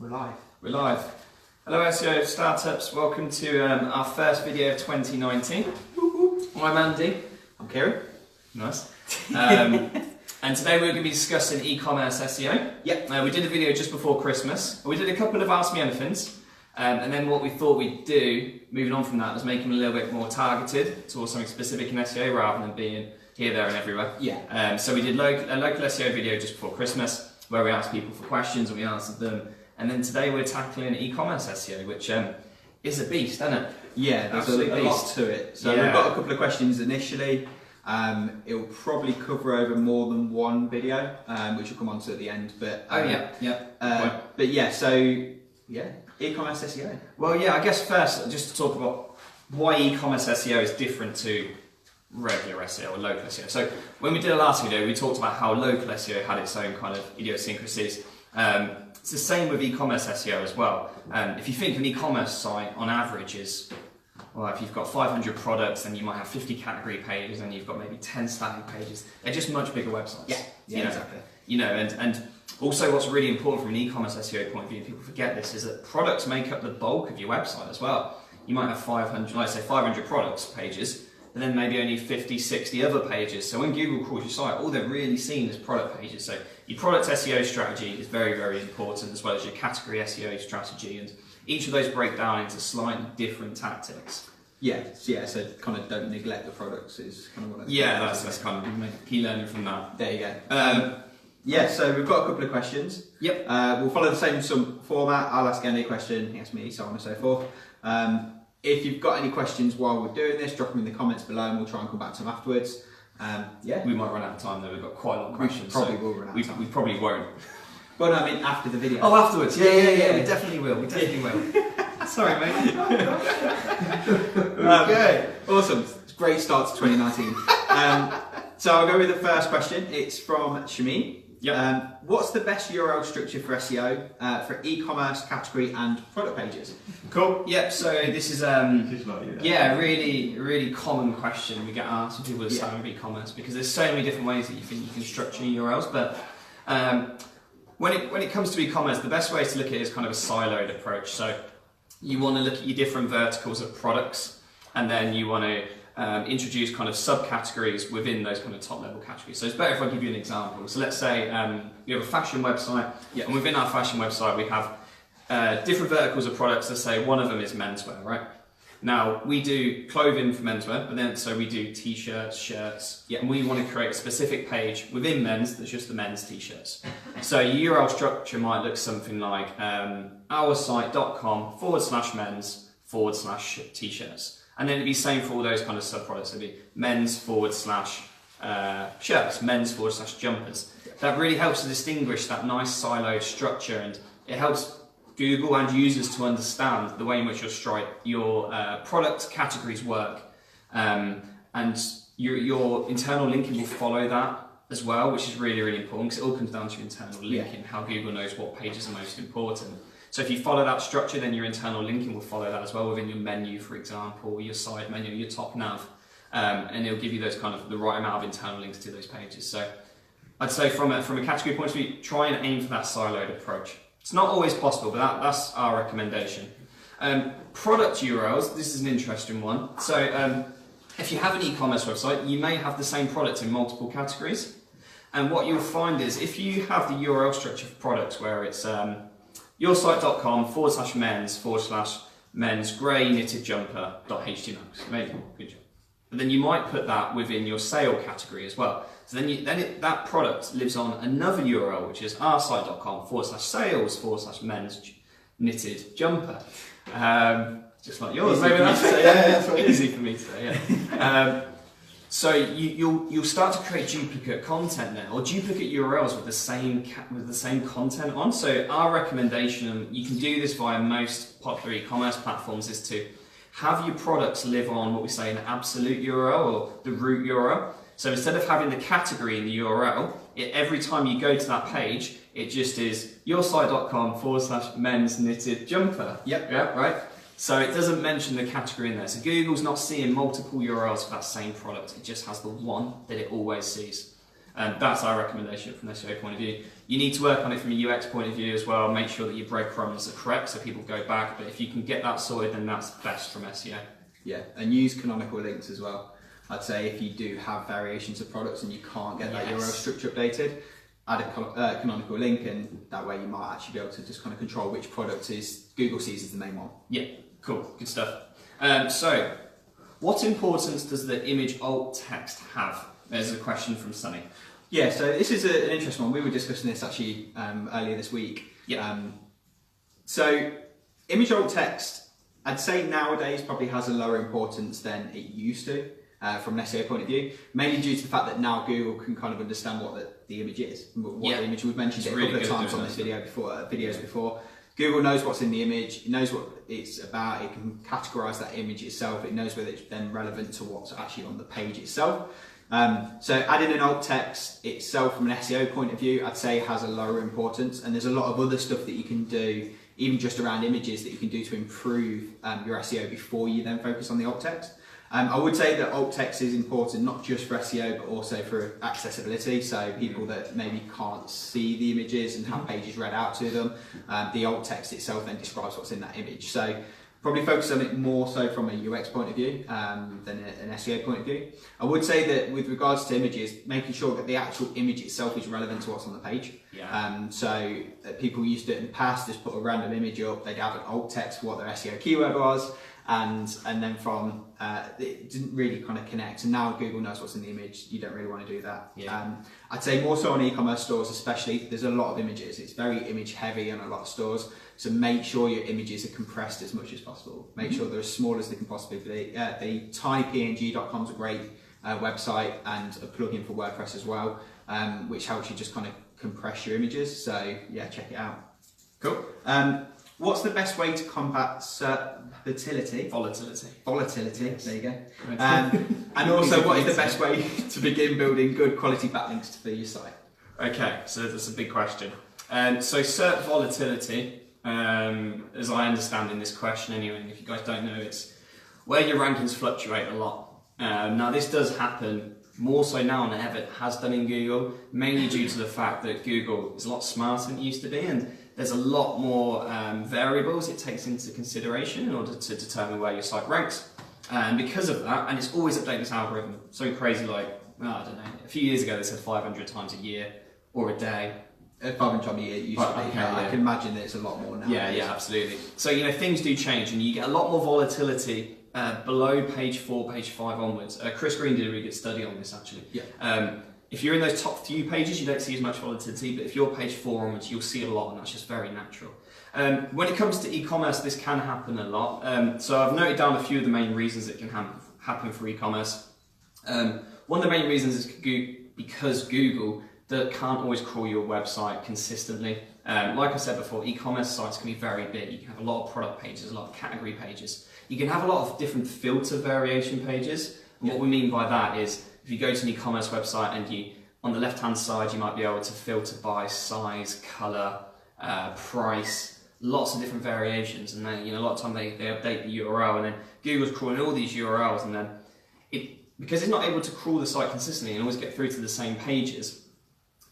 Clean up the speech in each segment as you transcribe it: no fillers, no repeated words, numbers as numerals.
We're live. We're live. Hello SEO startups, welcome to our first video of 2019. I'm Andy. I'm Kieran. Nice. And today we're going to be discussing e-commerce SEO. Yep. We did a video just before Christmas. We did a couple of Ask Me Anythings. And then what we thought we'd do, moving on from that, was make them a little bit more targeted towards something specific in SEO rather than being here, there and everywhere. Yeah. So we did a local SEO video just before Christmas where we asked people for questions and we answered them. And then today we're tackling e-commerce SEO, which is a beast, isn't it? Yeah, there's a lot to it. So we've got a couple of questions initially. It'll probably cover over more than one video, which we'll come on to at the end. But but yeah, so yeah, e-commerce SEO. Well, yeah, I guess first just to talk about why e-commerce SEO is different to regular SEO or local SEO. So when we did our last video, we talked about how local SEO had its own kind of idiosyncrasies. It's the same with e-commerce SEO as well. If you think an e-commerce site on average is, well, if you've got 500 products, then you might have 50 category pages, and you've got maybe 10 static pages. They're just much bigger websites. Yeah, exactly. You know, and also what's really important from an e-commerce SEO point of view, and people forget this, is that products make up the bulk of your website as well. You might have 500, like say 500 products pages, and then maybe only 50, 60 other pages. So when Google crawls your site, all they're really seeing is product pages. So your product SEO strategy is very, very important, as well as your category SEO strategy. And each of those break down into slightly different tactics. Yeah. So kind of don't neglect the products is kind of what that's kind of key learning from that. There you go. Yeah, so we've got a couple of questions. Yep. We'll follow the same format. I'll ask Andy a question, he asks me, so on and so forth. If you've got any questions while we're doing this, drop them in the comments below and we'll try and come back to them afterwards. Yeah. We might run out of time though, we've got quite a lot of questions. We probably will run out of time. We probably won't. Well, no, I mean after the video. Oh, afterwards? Yeah, we definitely will. Sorry, mate. Okay, awesome. It's a great start to 2019. So I'll go with the first question. It's from Shamin. Yep. What's the best URL structure for SEO for e-commerce, category and product pages? Cool. Yep. So this is really common question we get asked when people are starting with e-commerce, because there's so many different ways that you think you can structure URLs. But when it comes to e-commerce, the best way to look at it is kind of a siloed approach. So you want to look at your different verticals of products, and then you want to introduce kind of subcategories within those kind of top level categories. So it's better if I give you an example. So let's say you have a fashion website, and within our fashion website we have different verticals of products. Let's say one of them is menswear, right? Now we do clothing for menswear, but then so we do t-shirts, shirts, and we want to create a specific page within men's that's just the men's t-shirts. So your URL structure might look something like oursite.com/mens/t-shirts. And then it'd be the same for all those kind of sub-products. It'd be men's/shirts, men's/jumpers. That really helps to distinguish that nice siloed structure, and it helps Google and users to understand the way in which your product categories work. And your internal linking will follow that as well, which is really, really important, because it all comes down to your internal linking, how Google knows what pages are most important. So if you follow that structure, then your internal linking will follow that as well within your menu, for example, your side menu, your top nav, and it'll give you those kind of the right amount of internal links to those pages. So I'd say from a category point of view, try and aim for that siloed approach. It's not always possible, but that's our recommendation. Product URLs, this is an interesting one. So if you have an e-commerce website, you may have the same product in multiple categories. And what you'll find is if you have the URL structure for products where it's yoursite.com/mens/men's grey knitted jumper.html. Amazing, good job. But then you might put that within your sale category as well. So then that product lives on another URL, which is oursite.com/sales/men's knitted jumper. Just like yours, maybe that's easy for me to say. Yeah. So you'll start to create duplicate content there, or duplicate URLs with the same content on. So our recommendation, and you can do this via most popular e-commerce platforms, is to have your products live on what we say an absolute URL or the root URL. So instead of having the category in the URL, every time you go to that page, it just is yoursite.com/men's knitted jumper. Yep. Yeah, right. So it doesn't mention the category in there. So Google's not seeing multiple URLs for that same product. It just has the one that it always sees. That's our recommendation from an SEO point of view. You need to work on it from a UX point of view as well. Make sure that your breadcrumbs are correct so people go back. But if you can get that sorted, then that's best from SEO. Yeah, and use canonical links as well. I'd say if you do have variations of products and you can't get that URL structure updated, add a canonical link, and that way you might actually be able to just kind of control which product is Google sees as the main one. Yeah, cool, good stuff. So, what importance does the image alt text have? There's a question from Sunny. Yeah, so this is an interesting one. We were discussing this actually earlier this week. Yeah. So, image alt text, I'd say nowadays probably has a lower importance than it used to from an SEO point of view, mainly due to the fact that now Google can kind of understand what the image is, what the image. We've mentioned it a couple of times on this video videos before. Google knows what's in the image, it knows what it's about, it can categorize that image itself, it knows whether it's then relevant to what's actually on the page itself. So adding an alt text itself from an SEO point of view, I'd say has a lower importance, and there's a lot of other stuff that you can do, even just around images, that you can do to improve your SEO before you then focus on the alt text. I would say that alt text is important not just for SEO but also for accessibility, so people that maybe can't see the images and have pages read out to them, the alt text itself then describes what's in that image. So probably focus on it more so from a UX point of view than an SEO point of view. I would say that with regards to images, making sure that the actual image itself is relevant to what's on the page. So people used to in the past just put a random image up, they'd have an alt text for what their SEO keyword was, and then from it didn't really kind of connect, and now Google knows what's in the image. You don't really want to do that. I'd say more so on e-commerce stores especially, there's a lot of images, it's very image heavy on a lot of stores, so make sure your images are compressed as much as possible. Make sure they're as small as they can possibly be. The tinypng.com is a great website and a plugin for WordPress as well, which helps you just kind of compress your images, so yeah, check it out. Cool. What's the best way to combat volatility, there you go. And also, what is the best way to begin building good quality backlinks for your site? Okay, so that's a big question. So SERP volatility, as I understand in this question anyway, and if you guys don't know, it's where your rankings fluctuate a lot. Now this does happen more so now than ever it has done in Google, mainly due to the fact that Google is a lot smarter than it used to be, and there's a lot more variables it takes into consideration in order to determine where your site ranks. And because of that, and it's always updating this algorithm, so crazy, like, I don't know, a few years ago they said 500 times a year or a day. 500 times a year used to be. I can imagine that it's a lot more now. Yeah, absolutely. So, things do change, and you get a lot more volatility below page 4, page 5 onwards. Chris Green did a really good study on this, actually. If you're in those top few pages, you don't see as much volatility, but if you're page 4 onwards, you'll see a lot, and that's just very natural. When it comes to e-commerce, this can happen a lot. So I've noted down a few of the main reasons it can happen for e-commerce. One of the main reasons is because Google can't always crawl your website consistently. Like I said before, e-commerce sites can be very big. You can have a lot of product pages, a lot of category pages. You can have a lot of different filter variation pages. And what we mean by that is, if you go to an e-commerce website and on the left-hand side, you might be able to filter by size, color, price, lots of different variations. And then, a lot of time they update the URL, and then Google's crawling all these URLs, and then because it's not able to crawl the site consistently and always get through to the same pages,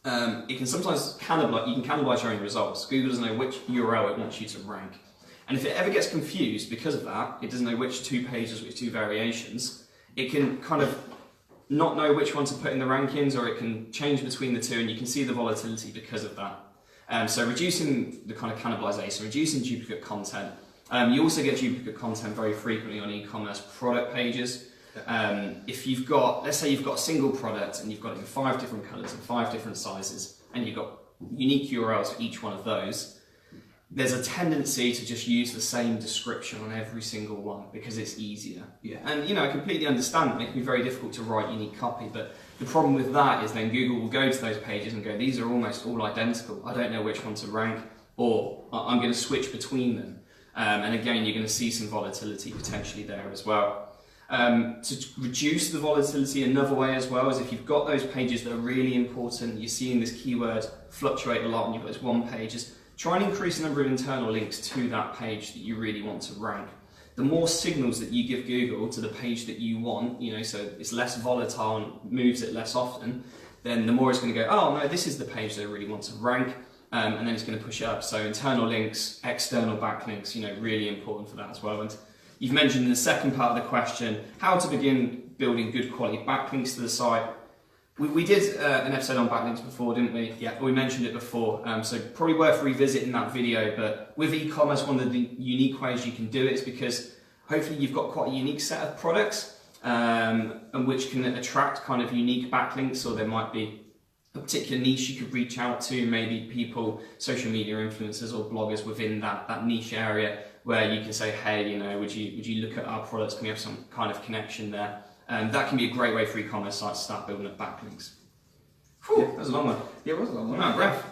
it can sometimes cannibalize your own results. Google doesn't know which URL it wants you to rank. And if it ever gets confused because of that, it doesn't know which 2 pages, which 2 variations, it can kind of not know which one to put in the rankings, or it can change between the 2, and you can see the volatility because of that. So reducing the kind of cannibalization, reducing duplicate content. You also get duplicate content very frequently on e-commerce product pages. If you've got, let's say you've got a single product and you've got it in 5 different colors and 5 different sizes, and you've got unique URLs for each one of those, there's a tendency to just use the same description on every single one because it's easier. And I completely understand it can be very difficult to write unique copy, but the problem with that is then Google will go to those pages and go, these are almost all identical, I don't know which one to rank, or I'm going to switch between them. And again, you're going to see some volatility potentially there as well. To reduce the volatility, another way as well is if you've got those pages that are really important, you're seeing this keyword fluctuate a lot and you've got this one page, just try and increase the number of internal links to that page that you really want to rank. The more signals that you give Google to the page that you want, so it's less volatile and moves it less often, then the more it's going to go, oh no, this is the page that I really want to rank, and then it's going to push it up. So internal links, external backlinks, you know, really important for that as well. And you've mentioned in the second part of the question, how to begin building good quality backlinks to the site. We did an episode on backlinks before, didn't we? Yeah. We mentioned it before, so probably worth revisiting that video. But with e-commerce, one of the unique ways you can do it is because hopefully you've got quite a unique set of products, and which can attract kind of unique backlinks, or there might be a particular niche you could reach out to, maybe people, social media influencers or bloggers within that niche area, where you can say, hey, you know, would you look at our products? Can we have some kind of connection there? That can be a great way for e-commerce sites to start building up backlinks. Whew, that was a long one. Yeah, it was a long one. Oh, breath.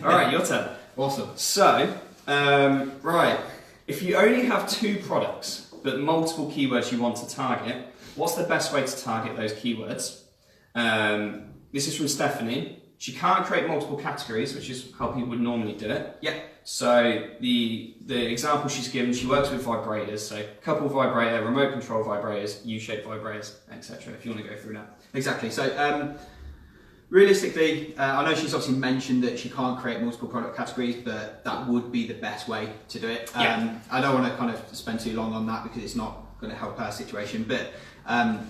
All right, your turn. Awesome. So, right, if you only have 2 products, but multiple keywords you want to target, what's the best way to target those keywords? This is from Stephanie. She can't create multiple categories, which is how people would normally do it. Yeah. So the example she's given, she works with vibrators, so couple vibrator, remote control vibrators, U-shaped vibrators, etc. If you want to go through that. Exactly. So realistically, I know she's obviously mentioned that she can't create multiple product categories, but that would be the best way to do it. I don't want to kind of spend too long on that because it's not going to help her situation, but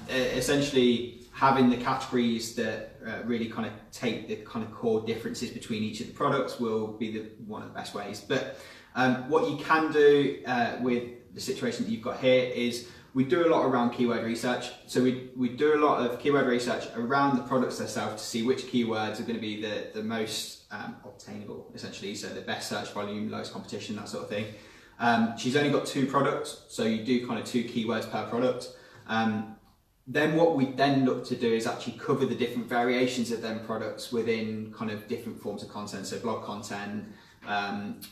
essentially having the categories that really kind of take the kind of core differences between each of the products will be one of the best ways. But what you can do with the situation that you've got here is we do a lot around keyword research. So we do a lot of keyword research around the products themselves to see which keywords are going to be the most obtainable, essentially. So the best search volume, lowest competition, that sort of thing. She's only got 2 products, so you do kind of 2 keywords per product. Then what we then look to do is actually cover the different variations of them products within kind of different forms of content. So blog content,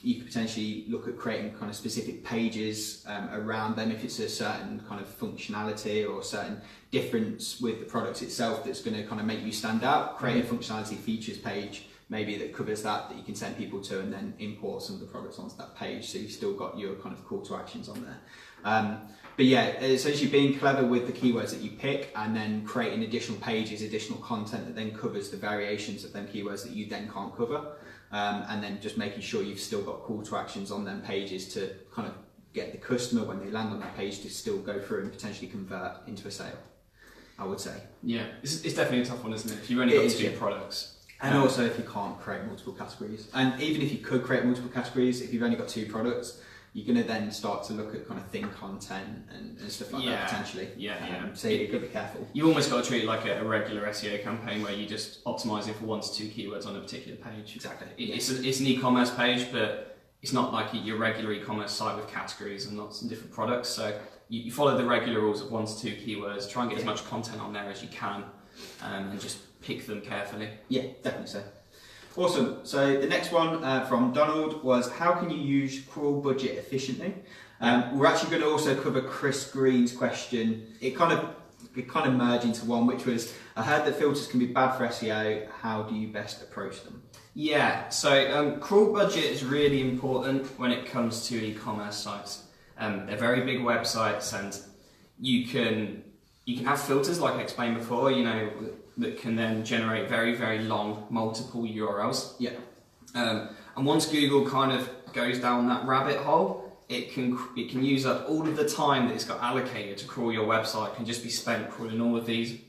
you could potentially look at creating kind of specific pages around them if it's a certain kind of functionality or a certain difference with the product itself that's going to kind of make you stand out. Create a functionality features page maybe that covers that you can send people to, and then import some of the products onto that page, so you've still got your kind of call to actions on there. But yeah, essentially being clever with the keywords that you pick and then creating additional pages, additional content that then covers the variations of them keywords that you then can't cover. And then just making sure you've still got call to actions on them pages to kind of get the customer, when they land on that page, to still go through and potentially convert into a sale, I would say. Yeah, it's definitely a tough one, isn't it? If you've only got 2 products. And also if you can't create multiple categories. And even if you could create multiple categories, if you've only got 2 products, you're going to then start to look at kind of thin content and stuff like that potentially. So you've got to be careful. You almost got to treat it like a regular SEO campaign where you just optimising for 1 to 2 keywords on a particular page. Exactly. It's an e-commerce page, but it's not like your regular e-commerce site with categories and lots of different products. So you follow the regular rules of 1 to 2 keywords, try and get as much content on there as you can, and just pick them carefully. Yeah, definitely so. Awesome. So the next one from Donald was, how can you use crawl budget efficiently? We're actually going to also cover Chris Green's question. It kind of merged into one, which was, I heard that filters can be bad for SEO. How do you best approach them? Yeah, so crawl budget is really important when it comes to e-commerce sites. They're very big websites, and you can have filters like I explained before, you know, that can then generate very, very long multiple URLs. Yeah. And once Google kind of goes down that rabbit hole, it can use up all of the time that it's got allocated to crawl your website, can just be spent crawling all of these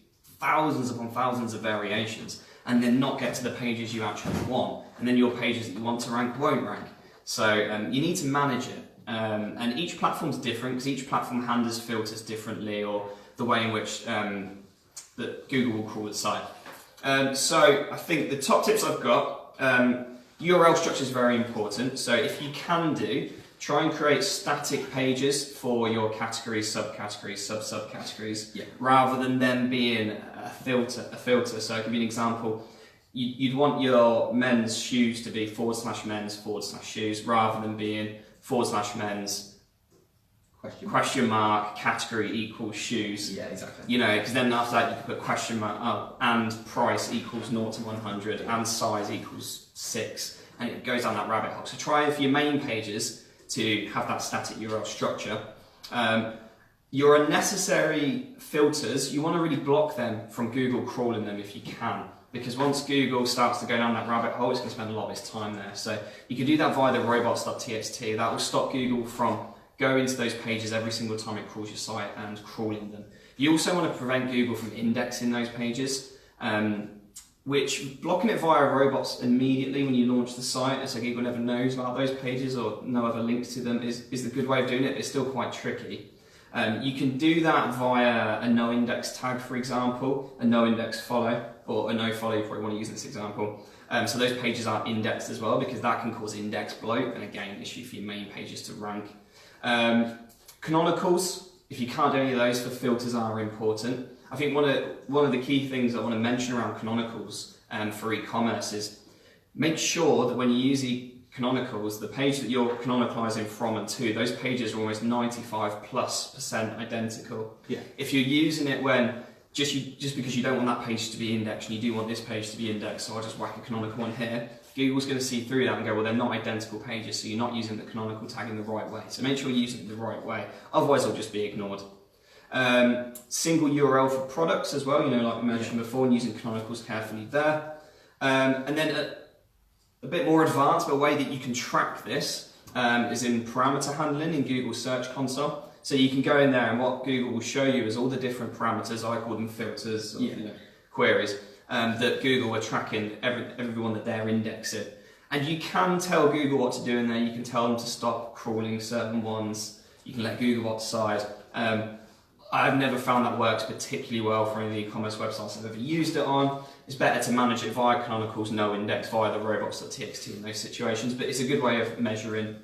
thousands upon thousands of variations, and then not get to the pages you actually want. And then your pages that you want to rank won't rank. So you need to manage it. And each platform's different, because each platform handles filters differently, or the way in which that Google will crawl the site. So I think the top tips I've got, URL structure is very important. So if you can try and create static pages for your categories, subcategories, sub-subcategories, rather than them being a filter. So I'll give you an example. You'd want your men's shoes to be /men's /shoes, rather than being /men's question mark category equals shoes. Yeah, exactly. You know, because then after that you can put question mark and price equals 0 to 100 and size equals 6, and it goes down that rabbit hole. So try for your main pages to have that static URL structure. Your unnecessary filters, you want to really block them from Google crawling them if you can. because once Google starts to go down that rabbit hole, it's going to spend a lot of its time there. So you can do that via the robots.txt. That will stop Google from going to those pages every single time it crawls your site and crawling them. You also want to prevent Google from indexing those pages, which blocking it via robots immediately when you launch the site, so Google never knows about those pages or no other links to them, is the good way of doing it, but it's still quite tricky. You can do that via a no index tag, for example, a no index follow, or a no follow, you probably want to use this example. So those pages are indexed as well, because that can cause index bloat, and again, issue for your main pages to rank. Canonicals, if you can't do any of those, for filters are important. I think one of the key things I want to mention around canonicals for e-commerce is make sure that when you use canonicals, the page that you're canonicalizing from and to, those pages are almost 95+% identical. Yeah. If you're using it when just because you don't want that page to be indexed and you do want this page to be indexed, so I'll just whack a canonical on here, Google's going to see through that and go, well, they're not identical pages, so you're not using the canonical tag in the right way. So make sure you're using it the right way, otherwise it'll just be ignored. Single URL for products as well, like we mentioned before, and using canonicals carefully there. And then a bit more advanced, but a way that you can track this is in parameter handling in Google Search Console. So you can go in there and what Google will show you is all the different parameters, I call them filters, or, queries, that Google are tracking everyone that they're indexing. And you can tell Google what to do in there, you can tell them to stop crawling certain ones, you can let Google offside. I've never found that works particularly well for any of the e-commerce websites I've ever used it on. It's better to manage it via canonicals, no index, via the robots.txt in those situations, but it's a good way of measuring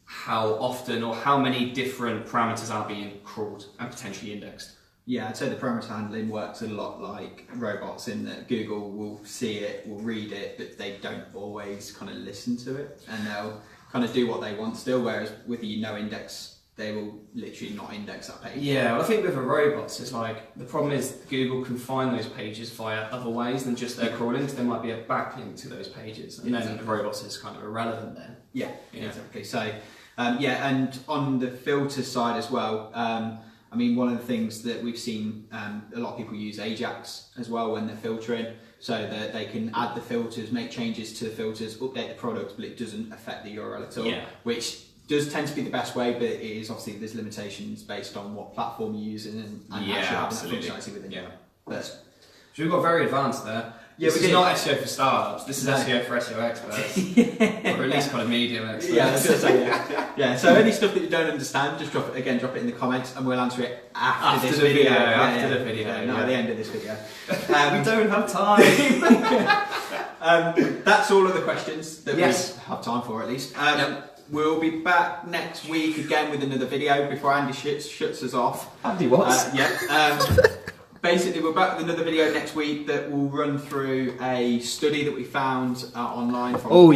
how often or how many different parameters are being crawled and potentially indexed. Yeah, I'd say the parameter handling works a lot like robots in that Google will see it, will read it, but they don't always kind of listen to it, and they'll kind of do what they want still, whereas with the no index, they will literally not index that page. Yeah, well, I think with the robots, it's like, the problem is Google can find those pages via other ways than just their crawling, because there might be a backlink to those pages, and then the robots is kind of irrelevant then. Yeah, exactly. So, and on the filter side as well, I mean, one of the things that we've seen, a lot of people use Ajax as well when they're filtering, so that they can add the filters, make changes to the filters, update the product, but it doesn't affect the URL at all, which does tend to be the best way, but it is obviously, there's limitations based on what platform you're using and actually having that functionality within it. But, so we've got very advanced there. This is not SEO for startups, this is SEO for SEO experts. Or at least kind of medium experts. Yeah, I was going to say, yeah. So any stuff that you don't understand, just drop it in the comments and we'll answer it after this video. After the video. Not at the end of this video. We don't have time. That's all of the questions that we have time for, at least. We'll be back next week again with another video before Andy shuts us off. Andy what? Basically, we're back with another video next week that will run through a study that we found online from Google,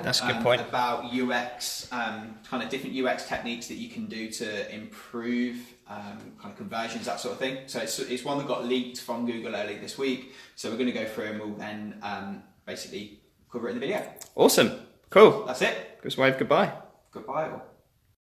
that's a good point. About UX, kind of different UX techniques that you can do to improve kind of conversions, that sort of thing. So it's one that got leaked from Google early this week. So we're going to go through and we'll then basically cover it in the video. Awesome. Cool. That's it. Just wave goodbye. Goodbye.